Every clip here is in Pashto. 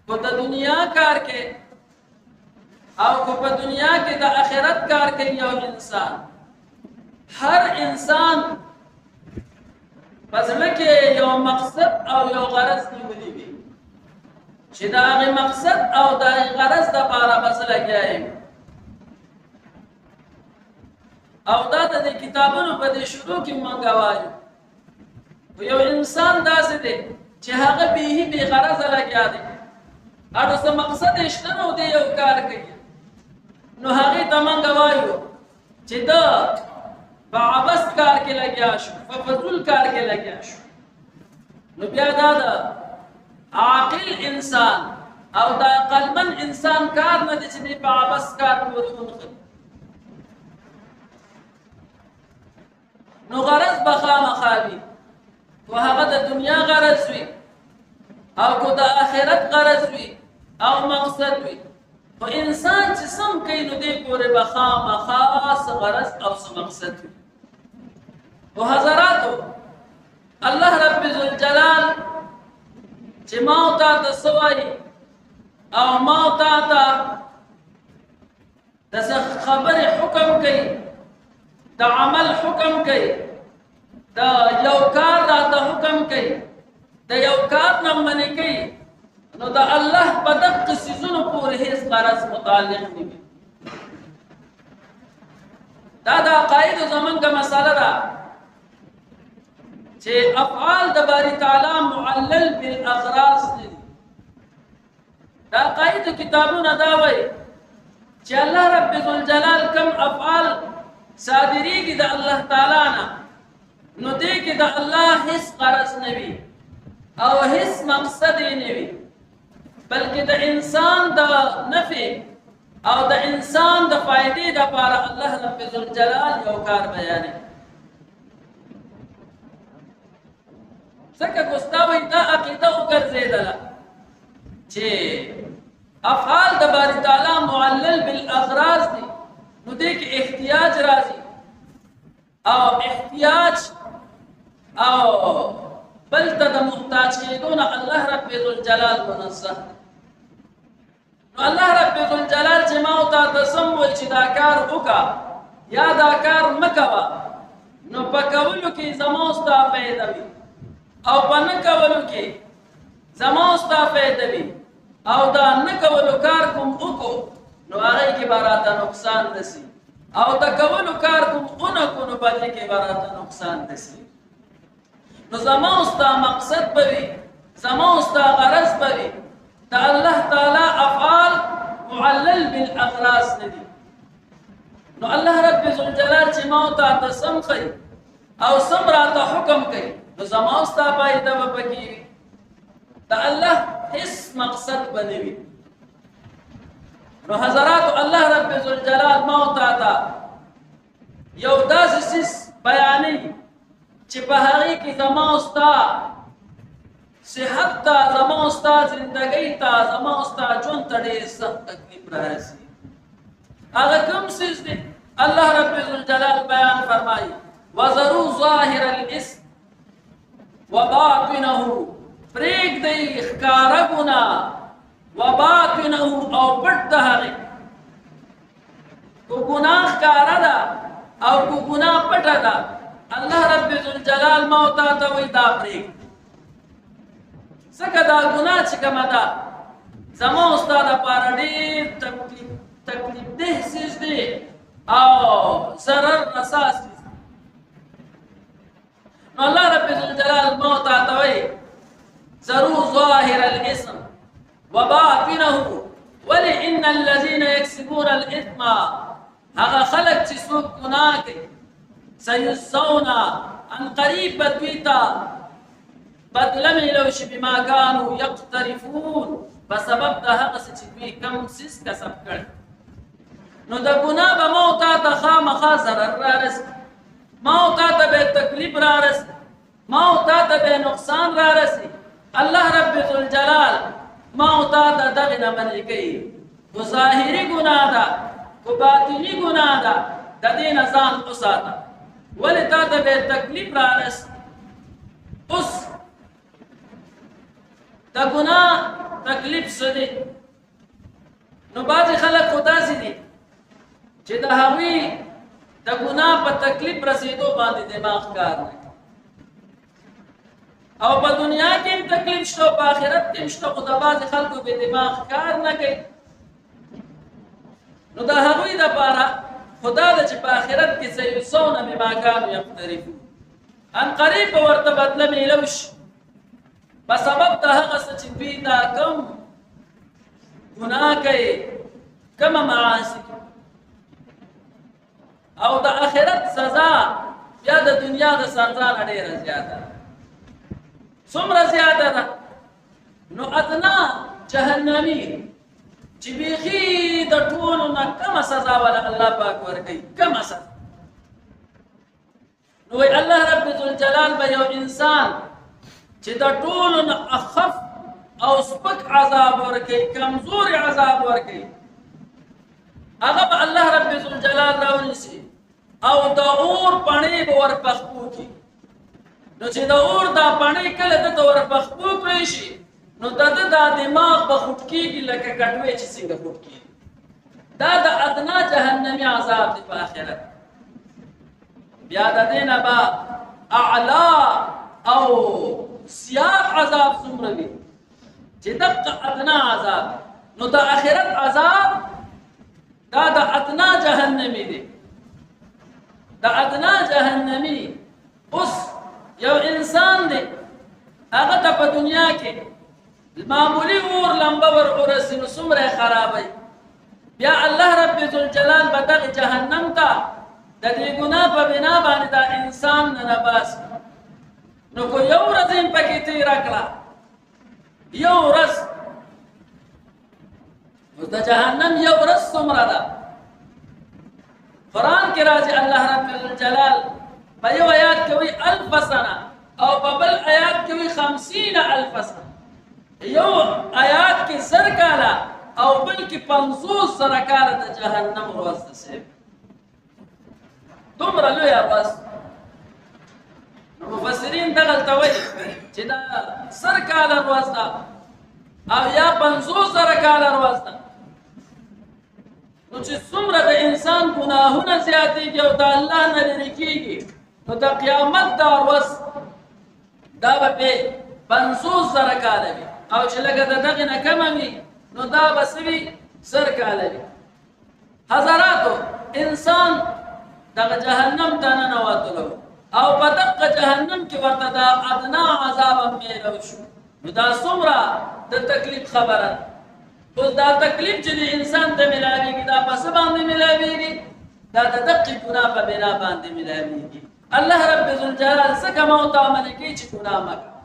को द दुनिया कार के او को په دنیا کې د آخرت کار کوي یو انسان هر انسان پزله کې یو مقصد او یو غرض نیولې وي چې دا هغه مقصد او دا غرض د لپاره مسله کوي او دا د کتابونو په دې شروع کې مونږ وایو یو انسان داسې دی چې هغه به غرض لګیا دی اته څه مقصد شته نو دی یو کار کوي نو هغه تمنګ وایو چې دا بعبس کار کې لګیا شو ففضل کار کې لګیا شو نو بیا دا عاقل انسان او دا قلمن انسان کار نه دي چې بعبس کار ورونه نو غرض بخا مخاوي وهغه د دنیا غرض وي او کو د آخرت غرض وي او مقصد وي و انسان چې سم کوي نو دې پورې بخا مخاص غرض او مقصد وي او حضراتو الله رب ذوالجلال چې ما او تا سوای او ما او تا د خبره حکم کوي د عمل حکم کوي د یو کار راته حکم کوي د یو کار نه منې کوي نو دا الله په دغه سيزونو پورې هیڅ غرض متعلق نه وي دا د عقاید زمونږه مساله ده چې افعال د باری تعالی معلل بالاغراض دي دا عقاید کتابونه دا وایي چې الله رب ذوالجلال کم افعال صادریږي د الله تعالی نه نو دې کې د الله هیڅ غرض نه وي او هیڅ مقصد نه وي بلکې د انسان د نفع او د انسان د فائدې لپاره الله رب ذوالجلال یو کار بیانوي څنګه ګوستاوي دا عقیده وګرځیدله چې افعال د باری تعالی معلل بالاغراض دي نو دې کې احتیاج راځي او احتیاج او بل ته د محتاج کېدون الله رب ذوالجلال منزه نو الله رب ذوالجلال چې ما او تا سم وایي چې دا کار وکړه یا دا کار مکوه نو په کولو کې زما او ستا فایده وي او په نه کولو کې زما او ستا فایده وي او دا نه کولو کار کوم وکړو نو هغه کې به راته نقصان رسي او دا کولو کار کوم اونکو نو په دې کې به راته نقصان رسي نو زما او ستا مقصد به وي زما او ستا غرض به وي د الله تعالی افعال معلل بالاغراض نه دي نو الله رب ذوالجلال چې ما او تا سم کوي او سم راته حکم کوي نو زما او ستا فایده به پکې وي د الله هیڅ مقصد به نه وي نو حضرات الله رب ذوالجلال ما او تا یو داسې سیس بیانوي چې په هغه کې زما او ستا صحت ته زما او ستا زندګۍ ته زما او ستا ژوند ته ډېر سخت تکلیف رارسي هغه کوم څیز دی الله رب ذوالجلال بیان فرمایي وذروا ظاهر الاسم وباطنه پرېږدئ ښکاره ګناه وباطنه او پټ د هغې کو ګناه ښکاره ده او کو ګناه پټه ده الله رب ذوالجلال ما او تا ته وایي دا پرېږدي ځکه دا ګناه چې کومه ده زما او ستا دپاره ډېر تکلیف ده څیز دی او ضرر رسا څیز نو الله رب ذوالجلال ما او تا ته وایي ذروا ظاهر الاسم وباطنه ولئن الذين يكسبون الاثم هغه خلق چې څوک ګناه کوي سيجزون عن قريب بدويتا بدل ملو شي بما كانوا يقترفون بسبب ده هغه چې دوی کم سیس کسب کړ نو د ګناه به موت ته خامخا ضرر رارس موت ته به تکلیف رارس موت ته به نقصان رارس الله رب ذوالجلال موت ته دغه نه منې کوي کو ظاهري ګناه ده کو باطني ګناه ده د دې نه ځان وساته ولې تا ته به تکلیف رارس اوس د ګناه تکلیف څه دی نو بعضې خلک خو داسې دي چې د هغوی د ګناه په تکلیف رسېدو باندې دماغ کار نه کوي او په دنیا کې هم تکلیف شته او په آخرت کې هم شته خو د بعضې خلکو بې دماغ کار نه کوي نو د هغوی دپاره خو دا ده چې په آخرت کې سیجزون بما کانوا یقترفون ان قریب به ورته بدله میلو شي په سبب د هغه څه چې دوی دا کم ګناه کوي کمه معاصي او د آخرت سزا بیا د دنیا د سزا نه ډېره زیاته ده څومره زیاته ده نو ادنا جهنمي چې بیخي د ټولو نه کمه سزا ولا الله پاک ورکوي کمه سزا نو وی الله رب ذوالجلال به یو انسان چې د ټولو نه اخف او سپک عذاب ورکوي کمزور عذاب ورکوي هغه به الله رب ذوالجلال راونیسي او د اور پڼې به ورپخپو کړي نو چې د اور دا پڼې کله دته ورپخپو کړی شي نو د ده دا دماغ به خوټ کېږي لکه کټوۍ چې څنګه خوټ کېږي دا د ادنا جهنمي عذاب دی په آخرت بیا د دې نه به اعلا او زیات عذاب څومره وي چې دقه ادنا عذاب نو د آخرت عذاب دا د ادنا جهنمي دی د ادنا جهنمي اوس یو انسان دی هغه ته په دنیا کې معمولی اور لمبه ور ورسي نو څومره خرابوي بیا الله رب ذوالجلال به دغه جهنم ته د دې ګناه په بنا باندې دا انسان نه باسي نو کو یو ورځ یې پکې تېره کړه یو ورځ اوس د جهنم یو ورځ څومره ده قرآن کې راځي الله رب الجلال په یو آیات کې وایي 1000 سنه او په بل آیات کې وایي 50,000 سنه یو آیات کې 100 کاله او بل کې 500 کاله د جهنم ورځ ده دومره لویه ورځ نو مفسرین دغلته وایي چې دا 100 کاله ورځ ده او یا 500 کاله ورځ ده نو چې څومره د انسان ګناهونه زیاتېږي او د الله نه لرې کېږي نو د قیامت دا ورځ دا به پې 500 کاله وي او چې لږه د دغې نه کمه وي نو دا به څه وي 100 کاله وي حضراتو انسان دغه جهنم ته ننوتلو او په دغه جهنم کې ورته دا ادنا عذاب هم میلو شو نو دا څومره د تکلیف خبره ده اوس دا تکلیف چې د انسان ته ملاویږي دا په څه باندې ملاویږي دا د دقې ګناه په بنا باندې ملاویږي الله رب ذوالجلال څنګه موږ ته امر کوي چې ګناه مه کوه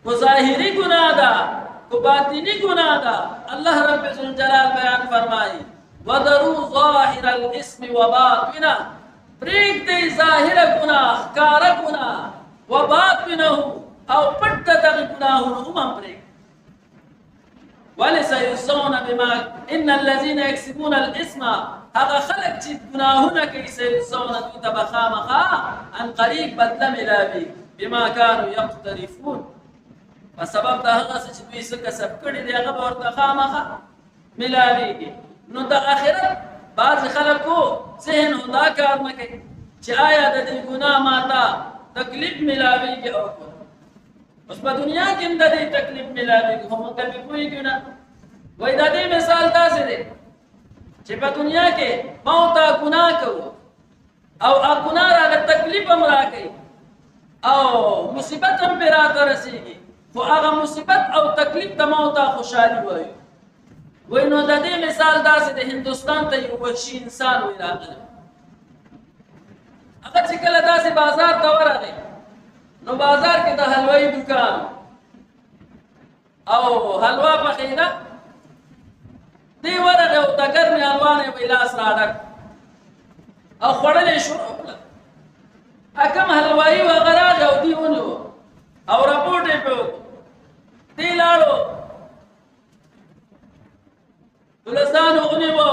کو ظاهري ګناه ده کو باطني ګناه ده الله رب ذوالجلال بیان فرمایي وذروا ظاهر الاسم وباطنه پرېږدئ ظاهره ګناه ښکاره ګناه وباطنه او پټ دغه ګناهونه هم پرېږدئ ولسيجزون بما ان الذين يكسبون الاثم هغه خلق چې ګناهونه کوي سيجزون دوی ته به خامخا ان قریب بدله ملاوي بما كانوا يقترفون په سبب د هغه څه چې دوی څه کسب کړي دي هغه به ورته خامخا ملاويږي نو د آخرت بعض خلکو ذهن دا کار نه کوي چې آیا د دې ګناه ماته تکلیف ملاويږي او اوس په دنیا کې هم د دې تکلیف ملاويږي خو موږ به پوهېږو نه وایي د دې مثال داسې دی چې په دنیا کې موږ ته ګناه کوو او هغه ګناه راله تکلیف هم راکوي او مصیبت هم پرې راته رسېږي خو هغه مصیبت او تکلیف ته موږ ته خوشحالي وایو وایي نو د دې مثال داسې دی هندوستان ته یو وحشي انسان وایي راغلی هغه چې کله داسې بازار ته ورغی نو بازار کې د حلوایي دکان او حلوا پخېده دی ورغی او د ګرمې حلوا نه یې لاس راډک او خوړل یې شروع کړه کوم حلوایي و هغه راغی او دی ونیو او رپورټ یې پرې وکړو دی لاړو پولیسانو ونیو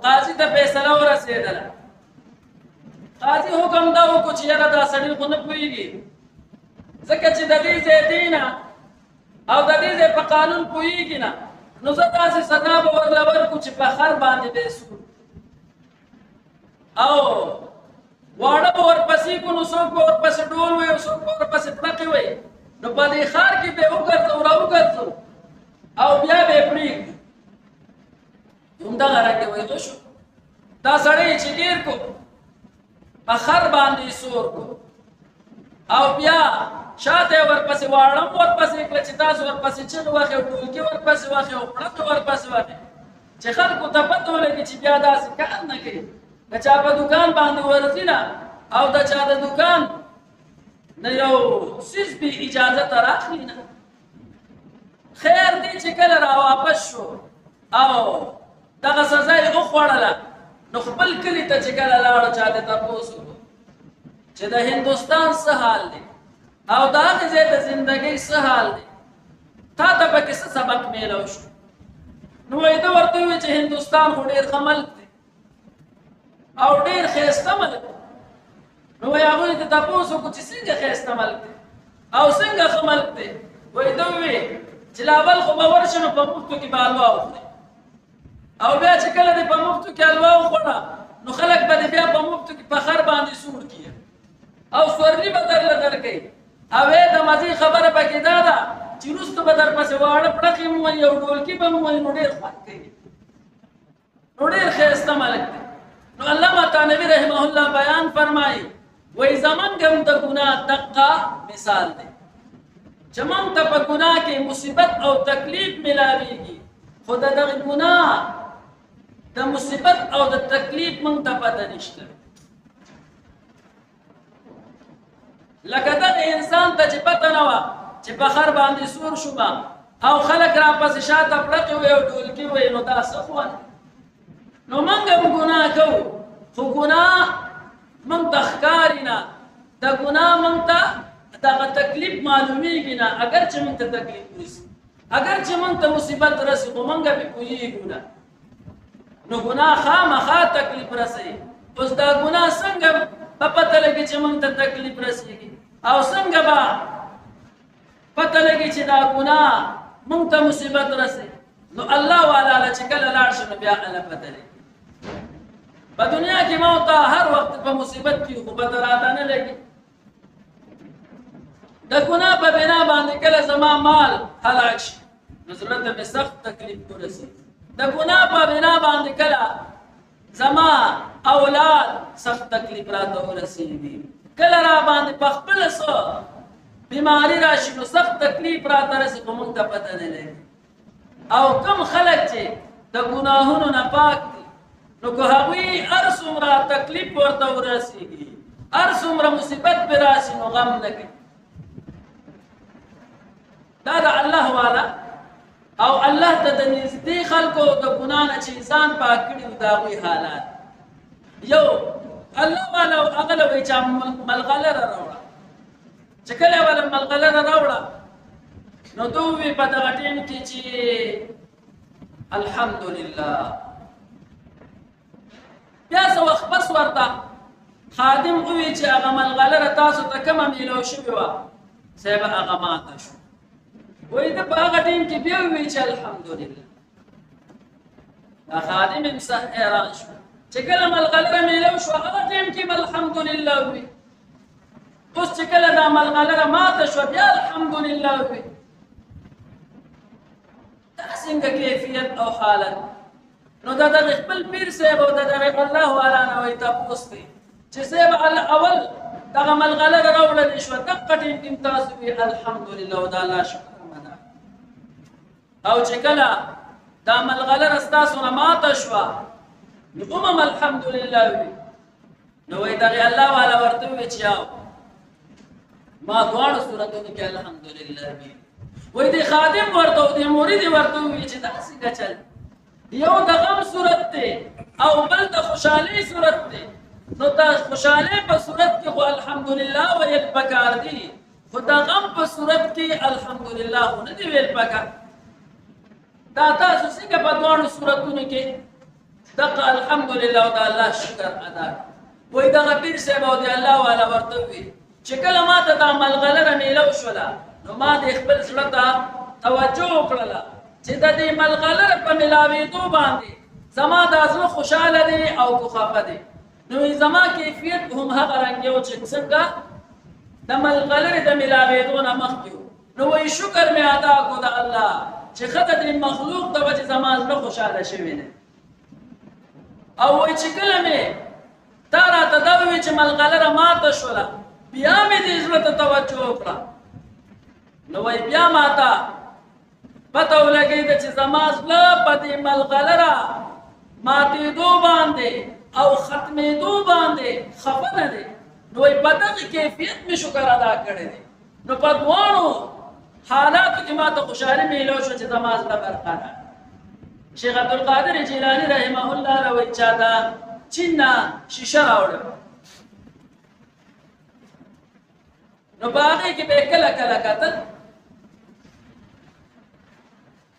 قاضي ته فیصله ورسېدله قاضي حکم دا وکړو چې یاره دا سړی خو نه پوهېږي ځکه چې د دې ځای دی نه او د دې په قانون پوهیږي نه نو زه داسې سزا به ورله ورکړو چې په خر باندې به یې سور او واړه به ورپسې کړو نو څوک به ورپسې ډول وي او څوک به ورپسې پړقې وي نو په دې ښار کې به یې وګرځو راوګرځو او بیا به یې پرېږدو همدغه رنګې ویده شو دا سړی چې ډېر کو په خر باندې یې سور کو او بیا شاته ورپسې واړم ورپسې کړه چې تاسو ورپسې چغې وهئ او ډولکې ورپسې وهئ او پړقې ورپسې وهئ چې خلکو ته پته ولګي چې بیا داسې کار نه کوي د چا په دوکان باندې ورځي نه او د چا د دوکان نه یو څیز بې اجازته راخلي نه خیر دی چې کله راواپس شو او دغه سزا یې وخوړله نو خپل کلي ته چې کله لاړو چا ته تپوس وکړو چې د هندوستان څه حال دی او د هغې ځای د زندګۍ څه حال دی تا ته پکې څه سبق میلاو شو نو وایي ده ورته ووایي چې هندوستان خو ډېر ښه ملک دی او ډېر ښایسته ملک دی نو وایي هغوی ته تپوس وکړو چې څنګه ښایسته ملک دی او څنګه ښه ملک دی وایي ده ووایي چې لا اول خو به ورشي نو په مفتو کې به حلوا وخوري او بیا چې کله دې په مفتو کې حلوا وخوړه نو خلک به دې بیا په مفتو کې په خر باندې سور کړي او سورلي به درله درکوي او د مزې خبره پکې دا ده چې وروسته به درپسې واړه پړقې مو وایي او ډولکي به مو وایي نو ډېر خوند کوي نو ډېر ښایسته ملک دی نو علامه تانوي رحمه الله بیان فرمایي وایي زمونږ هم د ګناه دقه مثال دی چې موږ ته په ګناه کې مصیبت او تکلیف ملاویږي خو د دغه ګناه د مصیبت او د تکلیف موږ ته پته نشته لکه دغه انسان ته چې پته نه وه چې په خر باندې سور شو به او خلک راپسې شاته پړقې وي او ډولکي وي نو دا څه خوند نو موږ هم ګناه کوو خو ګناه موږ ته ښکاري نه د ګناه موږ ته دغه تکلیف معلومیږي نه اگر چې موږ ته تکلیف رسي اگر چې موږ ته مصیبت رسي خو موږ پې پوهېږو نه نو ګناه خامخا تکلیف رسوي اوس دا ګناه څنګه په پته لګي چې موږ ته تکلیف رسېږي او څنګه به پته لګي چې دا ګناه موږ ته مصیبت رسوي نو الله والا چې کله لاړ شي نو بیا الله پته لګي په دنیا کې ما ته هر وخت په مصیبت کې خو پته راته نه لګي د ګناه په بنا باندې کله زما مال هلاک شي نو زړه ته مې سخت تکلیف ورسېږي د ګناه په بنا باندې کله زما اولاد سخت تکلیف راته ورسېږي کله را باندې په خپله څه بیماري راشي نو سخت تکلیف راته رسي خو موږ ته پته نه لګي او کوم خلک چې د ګناهونو نه پاک دي نو که هغوی هر څومره تکلیف ورته ورسېږي هر څومره مصیبت پرې راشي نو غم نه کوي دا د الله والا او الله ته د نږدې خلکو د ګناه نه چې انسان پاک کړي د هغوی حالات یو الله والا هغه له وایي چې ملغلره راوړه چې کله یې وله ملغلره راوړه نو ده ووایي په دغه ټیم کې چې الحمدلله بیا څه وخت پس ورته خادم ووایي چې هغه ملغلره تاسو ته کومه میلاو شوې وه صاحب هغه ماته شو وایي ده په هغه ټیم کې بیا ووایي چې الحمدلله دا خادم هم حیران شو چې کله ملغلره میلاو شو هغه ټیم کې به الحمدلله ووایي اوس چې کله دا ملغلره ماته شوه بیا الحمدلله ووایي دا څنګه کیفیت او حالت نو دا دغه خپل پیر صاحب او د دغه الله والا نه وایي تپوس کوي چې صاحب اول دغه ملغلره راوړلې شوه دقه ټیم کې تاسو وایي الحمدلله او د الله شکر او چې کله دا ملغلره ستاسو نه ماته شوه نو هم الحمدلله وي نو وایي دغې الله والا ورته ووایي چې یاو ما دواړو صورتونو کې الحمدلله وي وایي د خادم ورته او د مرید ورته ووایي چې دا څنګه چل یو د غم صورت دی او بل د خوشحالۍ صورت دی نو د خوشحالۍ په صورت کې خو الحمدلله ویل پکار دي خو د غم په صورت کې الحمدلله خو نه دي ویل پکار دا تاسو څنګه په دواړو صورتونو کې دغه الحمدلله او د الله شکر ادا وایي دغه پیر صاحب او د الله والا ورته ووایي چې کله ما ته دا ملغلره میلاو شوله نو ما د خپل زړه ته توجه وکړله چې د دې ملغلره په ملاوېدو باندې زما دا زړه خوشحاله دی او کو خفه دی. نو زما کیفیت هم هغه رنګ یو چې څنګه د ملغلرې د ملاوېدو نه مخکې و. نو وایي شکر مې ادا کړو د الله چې ښه د دې مخلوق د وجې زما زړه خوشحاله شوی دی. او وایي چې کله مې تا راته دا ووایي چې ملغلره ماته شوله بیا مې دې زړه ته توجه وکړه. نو وایي بیا ماته پته ولګېده چې زما زړه په دې ملغلره ماتېدو باندې او ختمېدو باندې خفه نه دی. نو وایي په دغه کیفیت مې شکر ادا کړی دی. نو په دواړو حالاتو کې ماته خوشحالي میلو شو چې زما زړه برقرار. شیخ عبدالقادر جیلاني رحمه الله وایي چا دا چین نه شیشه راوړه نو په هغې کې به یې کله کله کتل.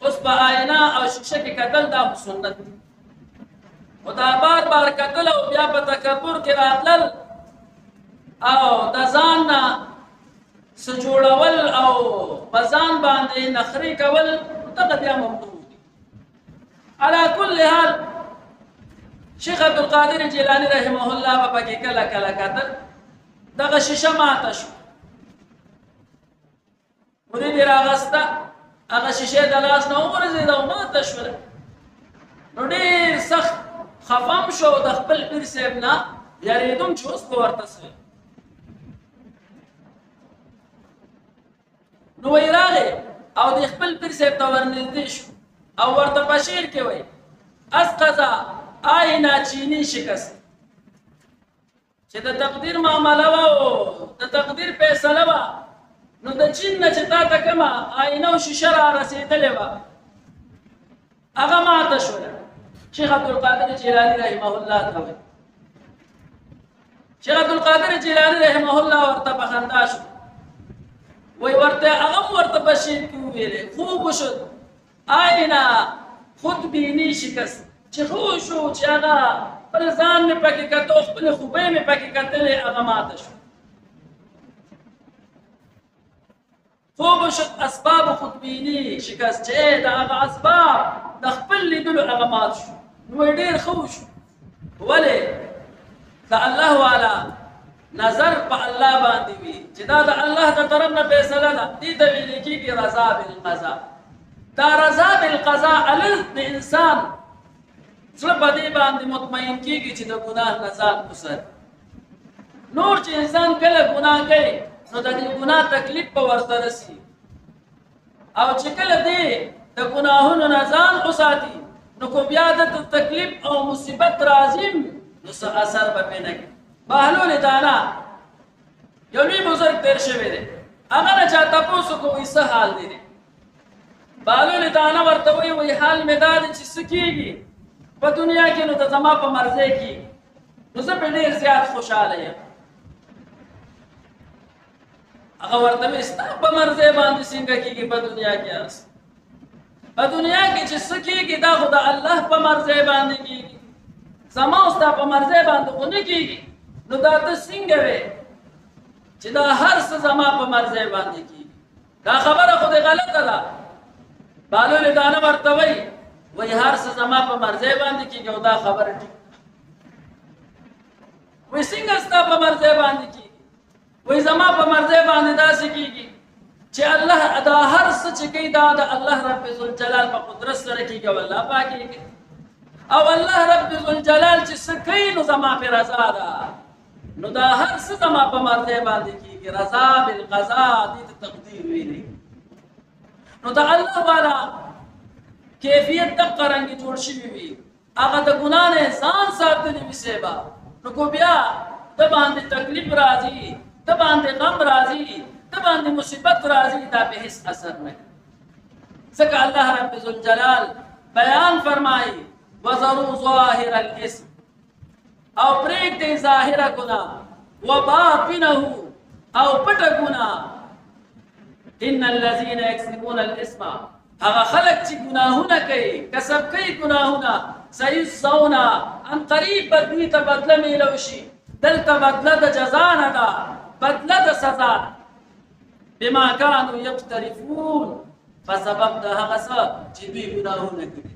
اوس په آینه او شیشه کې کتل دا سنت دی، خو دا بار بار کتل او بیا په تکبر کې راتلل او د ځان نه څه جوړول او په ځان باندې نخرې کول دغه بیا ممنوع دي. علی کل حال شیخ عبدالقادر جیلانی رحمه الله به پکې کله کله کتل دغه شیشه ماته شو، مرید یې راغسته هغه شیشې د لاس نه وغورځېده او ماته شوله. نو ډېر سخت خفه م شو د خپل پیر صاحب نه یارېدم چې اوس به ورته څه. نو وایي راغې او د خپل پیر صاحب ته ورنږدې شو او ورته په شعر کې وایي اسقطه آینه چینی شکست، چې د تقدیر معامله وه او د تقدیر فیصله وه نو د چین نه چې تا ته کومه آینه او شیشه را رسېدلې وه هغه ماته شوله. شیخ عبدالقادر جیلانی رحمه الله ته وایي شیخ عبدالقادر جیلانی رحمه الله ورته په خندا شو، وایي ورته هغه هم ورته په شعر کې وویلې خوب وشد آینه خودبیني شکست، چې خو شو چې هغه خپل ځان مې پکې کتو خپلې خوبۍ مې پکې کتلې هغه ماته شو. خوب شد اسباب خودبیني شکست، چې د هغه اسباب د خپل لیدلو هغه مات شو. نو ډېر ښه وشو، ولې د الله والا نظر په الله باندې وي چې دا د الله د طرف نه فیصله ده. دې ته ویل کېږي رضا بالقضا. دا رضا بالقضا الز د انسان زړه په دې باندې مطمئن کېږي چې د ګناه نه ځان وساتي. نور چې انسان کله ګناه کوي نو د دې ګناه تکلیف به ورته رسي، او چې کله دې د ګناهونو نه ځان وساتي نو کو بیا د تکلیف او مصیبت راځي نو څه اثر به پرې نه کوي. بهلول دانا یو لوی بزرګ تېر شوی دی، هغه نه چا تپوس وکړو وایي څه حال دی. بهلول دانا ورته وایي حال مې دا دی چې څه کېږي په دنیا کې نو د زما په مرضۍ کېږي، نو زه پرې ډېر زیات خوشحاله یم. هغه ورته وایي ستا په مرضۍ باندې څنګه کېږي په دنیا کې هست په دنیا کې چې څه کېږي دا خو د الله په مرضۍ باندې کېږي، زما او ستا په مرضۍ باندې خو نه کېږي. نو دا ته څنګه وې چې دا هر څه زما په مرضۍ باندې کېږي؟ دا خبره خو دې غلطه ده. بهلول دانه ورته وایي هر څه زما په مرضۍ باندې کېږي او دا خبره ټیک وایي څنګه ستا په مرضۍ باندې کېږي؟ وایي زما په مرضۍ باندې داسې کېږي چې الله دا هر څه چې کوي دا د الله رب ذوالجلال په قدرت سره کېږي او الله پاک کېږي، او الله رب ذوالجلال چې څه کوي نو زما پې رضا ده. نو دا هر څه زما په مرضۍ باندې کېږي. رضا بالقضا دې ته تقدیر ویلي. نو د الله والا کیفیت دغه رنګې جوړ شوي وي، هغه د ګناه نه ځان ساتلی وي سیبا، نو کو بیا د باندې تکلیف راځي، د باندې غم راځي، د باندې مصیبت راځي، دا به هیڅ اثر نه کوي. ځکه الله رب ذوالجلال بیان فرمایي وذروا ظاهر الاسم، او پرېږدئ ظاهره ګناه وباطنه او پټه ګناه. ان الذين يكسبون الاسم، هغه خلق چې ګناهونه کوي کسب کوي ګناهونه سيجزون ان قریب به دوی ته بدله میلو شي. دلته بدله د جزا نه ده، بدله د سزا ده. بما كانوا يقترفون، په سبب د هغه څه چې دوی ګناهونه کړي